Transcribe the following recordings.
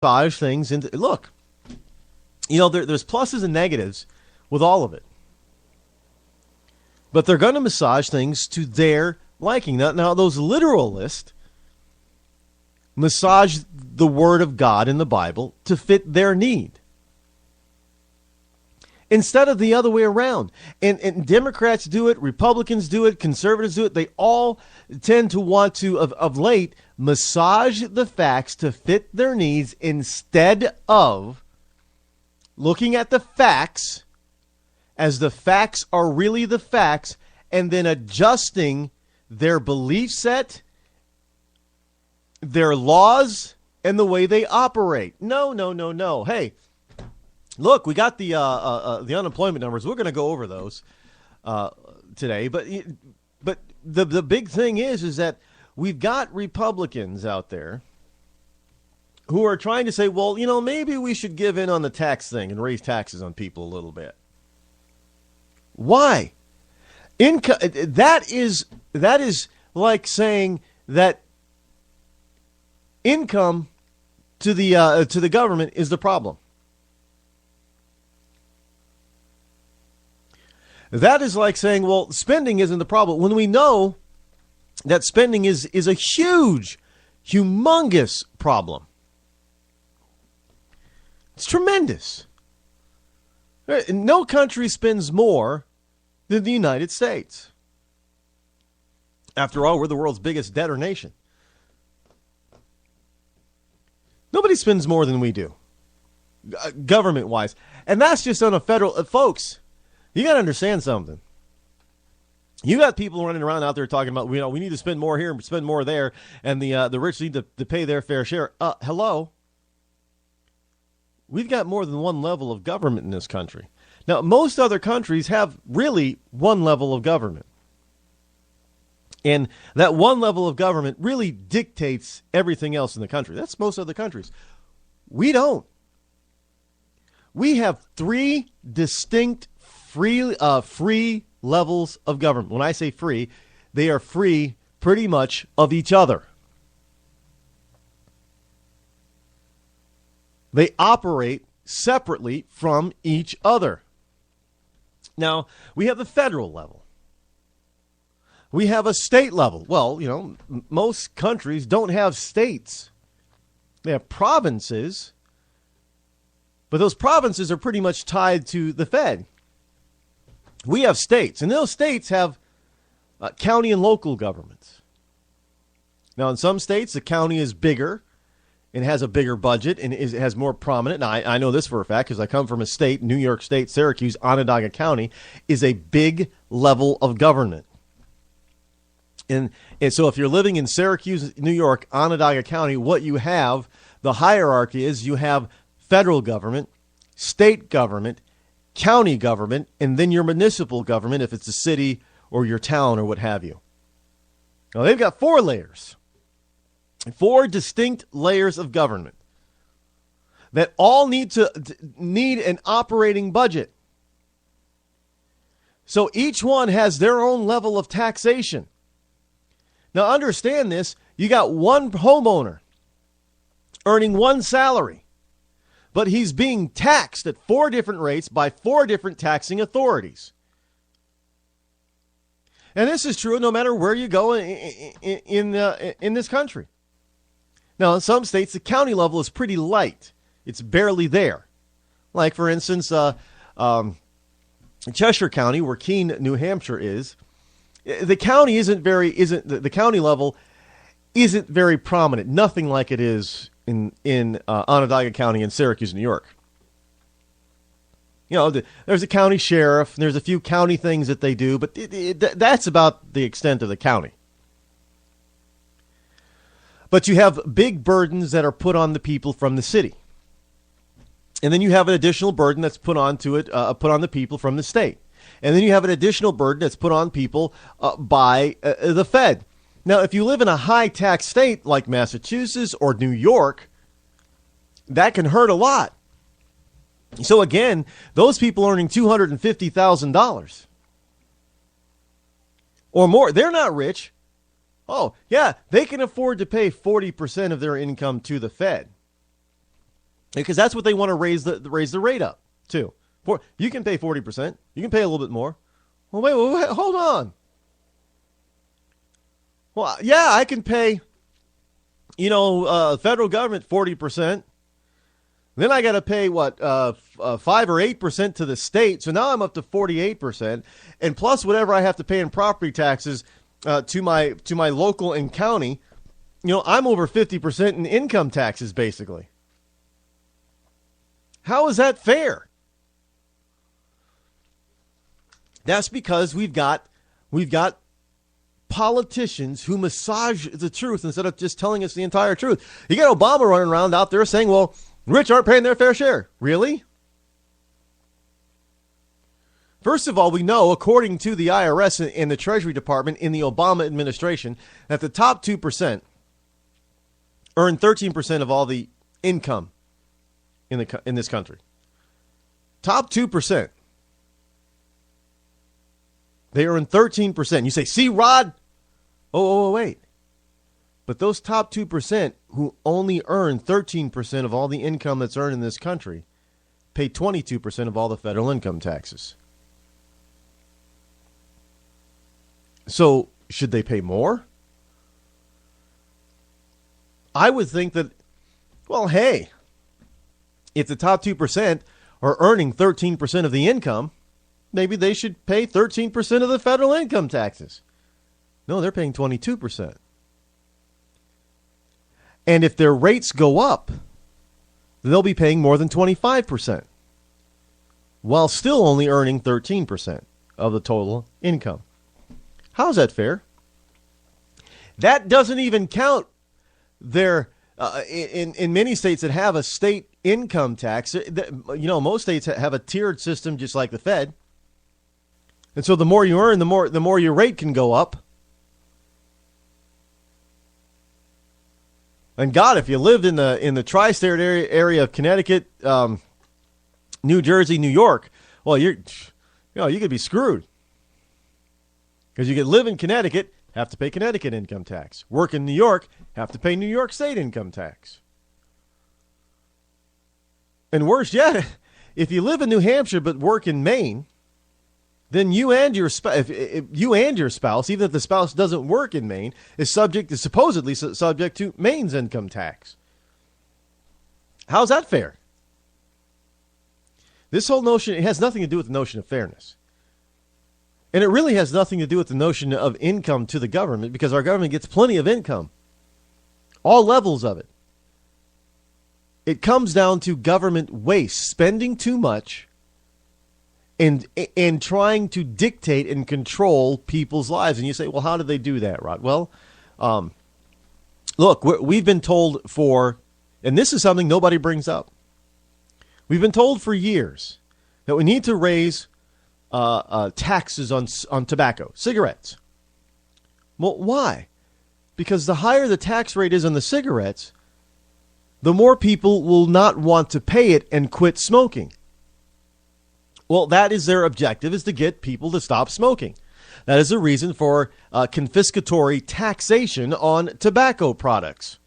massage things into look. There's pluses and negatives with all of it, but they're going to massage things to their liking. Now those literalists massage the word of God in the Bible to fit their need, instead of the other way around. And Democrats do it, Republicans do it, conservatives do it. They all tend to want to, of late, massage the facts to fit their needs instead of looking at the facts as the facts are really the facts and then adjusting their belief set, their laws, and the way they operate. No. Hey, look, we got the unemployment numbers. We're going to go over those today. But the big thing is that we've got Republicans out there who are trying to say, well, maybe we should give in on the tax thing and raise taxes on people a little bit. Why? That is like saying that income to the government is the problem. That is like saying, well, spending isn't the problem, when we know that spending is a huge, humongous problem. It's tremendous. No country spends more than the United States. After all, we're the world's biggest debtor nation. Nobody spends more than we do, government-wise. And that's just on a federal... folks, you got to understand something. You got people running around out there talking about, we need to spend more here and spend more there, and the rich need to pay their fair share. Hello? We've got more than one level of government in this country. Now, most other countries have really one level of government. And that one level of government really dictates everything else in the country. That's most other countries. We don't. We have three distinct free levels of government. When I say free, they are free pretty much of each other. They operate separately from each other. Now, we have the federal level. We have a state level. Well, most countries don't have states. They have provinces, but those provinces are pretty much tied to the Fed. We have states, and those states have county and local governments. Now, in some states, the county is bigger and has a bigger budget and has more prominent. Now, I know this for a fact because I come from a state, New York State, Syracuse, Onondaga County is a big level of government. And so if you're living in Syracuse, New York, Onondaga County, what you have, the hierarchy is you have federal government, state government, county government, and then your municipal government if it's a city or your town or what have you. Now, they've got 4 layers. 4 distinct layers of government that all need an operating budget. So each one has their own level of taxation. Now understand this, you got one homeowner earning one salary, but he's being taxed at 4 different rates by 4 different taxing authorities. And this is true no matter where you go in this country. Now, in some states, the county level is pretty light. It's barely there. Like, for instance, Cheshire County, where Keene, New Hampshire is, the county the county level isn't very prominent. Nothing like it is in Onondaga County and Syracuse, New York. There's a county sheriff, and there's a few county things that they do, but that's about the extent of the county. But you have big burdens that are put on the people from the city. And then you have an additional burden that's put on the people from the state. And then you have an additional burden that's put on people by the Fed. Now, if you live in a high-tax state like Massachusetts or New York, that can hurt a lot. So again, those people earning $250,000 or more, they're not rich. Oh, yeah, they can afford to pay 40% of their income to the Fed. Because that's what they want to raise the rate up to. You can pay 40%. You can pay a little bit more. Well, wait, hold on. Well, yeah, I can pay, federal government 40%. Then I got to pay 5 or 8% to the state. So now I'm up to 48%, and plus whatever I have to pay in property taxes to my local and county. I'm over 50% in income taxes basically. How is that fair? That's because we've got politicians who massage the truth instead of just telling us the entire truth. You got Obama running around out there saying, well, rich aren't paying their fair share. Really? First of all, we know, according to the IRS and the Treasury Department in the Obama administration, that the top 2% earn 13% of all the income in this country. Top 2%. They earn 13%. You say, see, Rod? Oh, wait. But those top 2% who only earn 13% of all the income that's earned in this country pay 22% of all the federal income taxes. So should they pay more? I would think that, well, hey, if the top 2% are earning 13% of the income, maybe they should pay 13% of the federal income taxes. No, they're paying 22%. And if their rates go up, they'll be paying more than 25%, while still only earning 13% of the total income. How's that fair? That doesn't even count their, in many states that have a state income tax. Most states have a tiered system just like the Fed. And so the more you earn, the more your rate can go up. And God, if you lived in the tri-state area of Connecticut, New Jersey, New York, well, you could be screwed. Because you could live in Connecticut, have to pay Connecticut income tax. Work in New York, have to pay New York State income tax. And worse yet, if you live in New Hampshire but work in Maine, then you and your spouse, even if the spouse doesn't work in Maine, is supposedly subject to Maine's income tax. How's that fair? This whole notion, it has nothing to do with the notion of fairness. And it really has nothing to do with the notion of income to the government, because our government gets plenty of income. All levels of it. It comes down to government waste, spending too much, and trying to dictate and control people's lives. And you say, well, how do they do that, Rod? Well, look, we've been told and this is something nobody brings up. We've been told for years that we need to raise taxes on tobacco, cigarettes. Well, why? Because the higher the tax rate is on the cigarettes, the more people will not want to pay it and quit smoking. Well, that is their objective, is to get people to stop smoking. That is the reason for confiscatory taxation on tobacco products,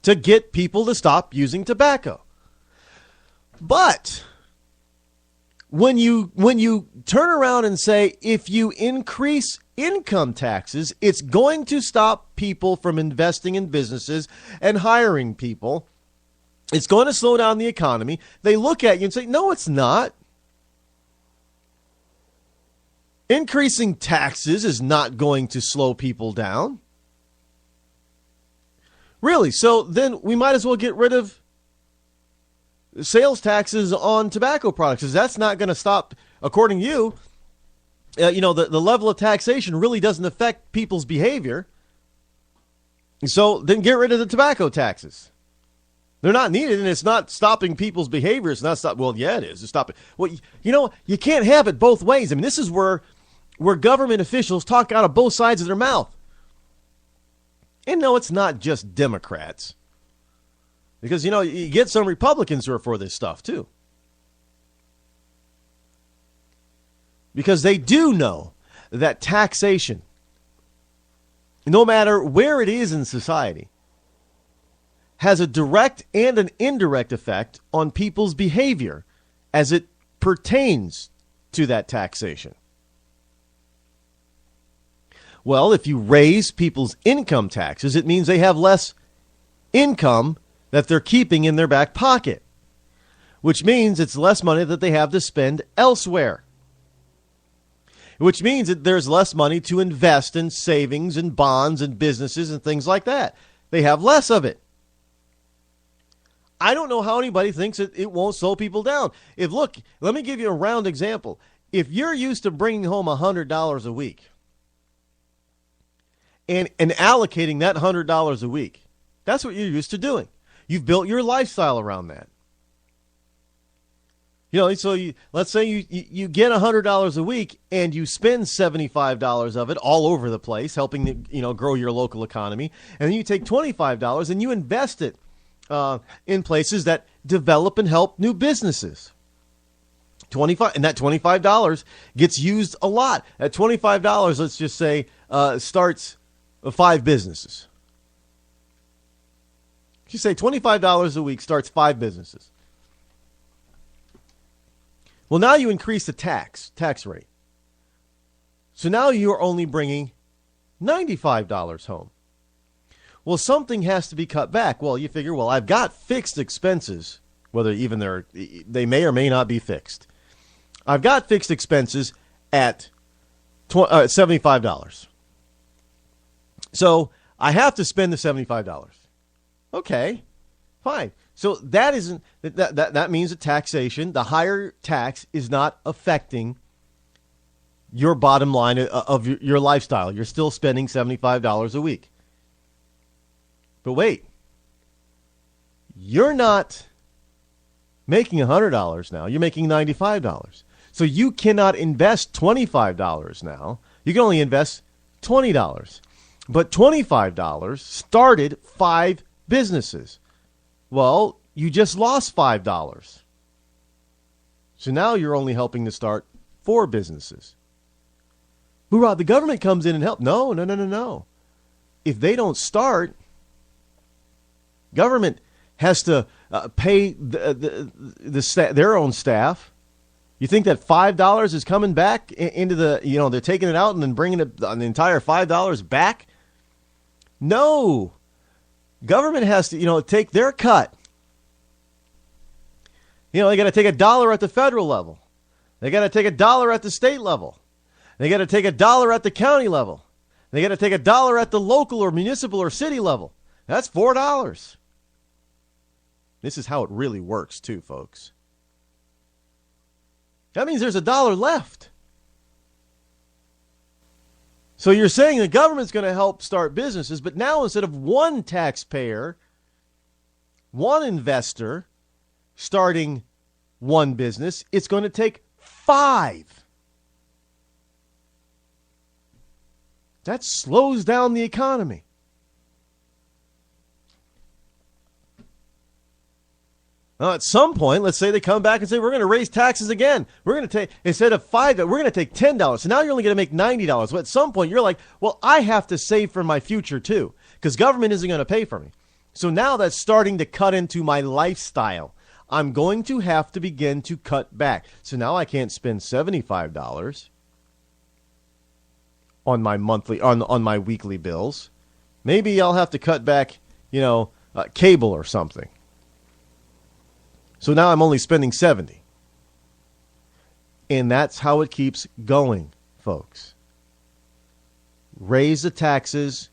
to get people to stop using tobacco. But when you turn around and say, if you increase income taxes, it's going to stop people from investing in businesses and hiring people, it's going to slow down the economy, they look at you and say, no, it's not. Increasing taxes is not going to slow people down. Really? So then we might as well get rid of sales taxes on tobacco products, because that's not going to stop, according to you. The level of taxation really doesn't affect people's behavior. So then get rid of the tobacco taxes. They're not needed, and it's not stopping people's behavior. It's not well, yeah, it is. It's stopping. Well, you can't have it both ways. I mean, this is where government officials talk out of both sides of their mouth. And no, it's not just Democrats. Because, you get some Republicans who are for this stuff, too. Because they do know that taxation, no matter where it is in society, has a direct and an indirect effect on people's behavior as it pertains to that taxation. Well, if you raise people's income taxes, it means they have less income that they're keeping in their back pocket, which means it's less money that they have to spend elsewhere, which means that there's less money to invest in savings and bonds and businesses and things like that. They have less of it. I don't know how anybody thinks it won't slow people down. Look, let me give you a round example. If you're used to bringing home $100 a week and allocating that $100 a week, that's what you're used to doing. You've built your lifestyle around that. So let's say you get $100 a week and you spend $75 of it all over the place, helping grow your local economy, and then you take $25 and you invest it in places that develop and help new businesses. And that $25 gets used a lot. At $25, let's just say, starts 5 businesses. You say $25 a week starts 5 businesses. Well, now you increase the tax rate. So now you're only bringing $95 home. Well, something has to be cut back. Well, you figure, I've got fixed expenses, whether even they may or may not be fixed. I've got fixed expenses at $75. So I have to spend the $75. Okay, fine. So that means that taxation, the higher tax, is not affecting your bottom line of your lifestyle. You're still spending $75 a week. But wait, you're not making $100 now. You're making $95. So you cannot invest $25 now. You can only invest $20. But $25 started 5 businesses. Well, you just lost $5. So now you're only helping to start 4 businesses. But Rod, the government comes in and helps. No. If they don't start, government has to pay their own staff. You think that $5 is coming back into they're taking it out and then bringing it the entire $5 back? No. Government has to, take their cut. They got to take $1 at the federal level. They got to take $1 at the state level. They got to take $1 at the county level. They got to take $1 at the local or municipal or city level. That's $4. This is how it really works, too, folks. That means there's $1 left. So you're saying the government's going to help start businesses, but now instead of one taxpayer, one investor starting one business, it's going to take 5. That slows down the economy. Now, at some point, let's say they come back and say, we're going to raise taxes again. We're going to take, instead of $5, we're going to take $10. So now you're only going to make $90. Well, at some point, you're like, well, I have to save for my future, too, because government isn't going to pay for me. So now that's starting to cut into my lifestyle. I'm going to have to begin to cut back. So now I can't spend $75 on my monthly, on my weekly bills. Maybe I'll have to cut back, cable or something. So now I'm only spending $70. And that's how it keeps going, folks. Raise the taxes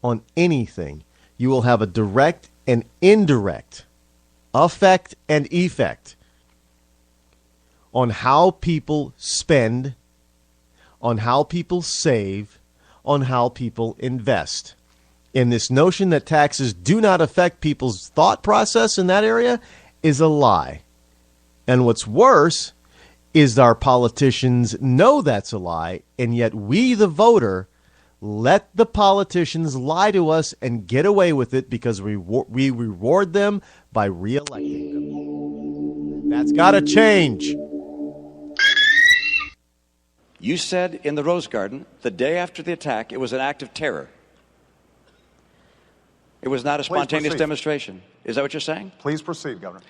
on anything. You will have a direct and indirect effect and effect on how people spend, on how people save, on how people invest. And this notion that taxes do not affect people's thought process in that area is a lie. And what's worse is our politicians know that's a lie, and yet we, the voter, let the politicians lie to us and get away with it because we reward them by re-electing them. That's got to change. You said in the Rose Garden, the day after the attack, it was an act of terror. It was not a Please spontaneous proceed. demonstration. Is that what you're saying? Please proceed, Governor.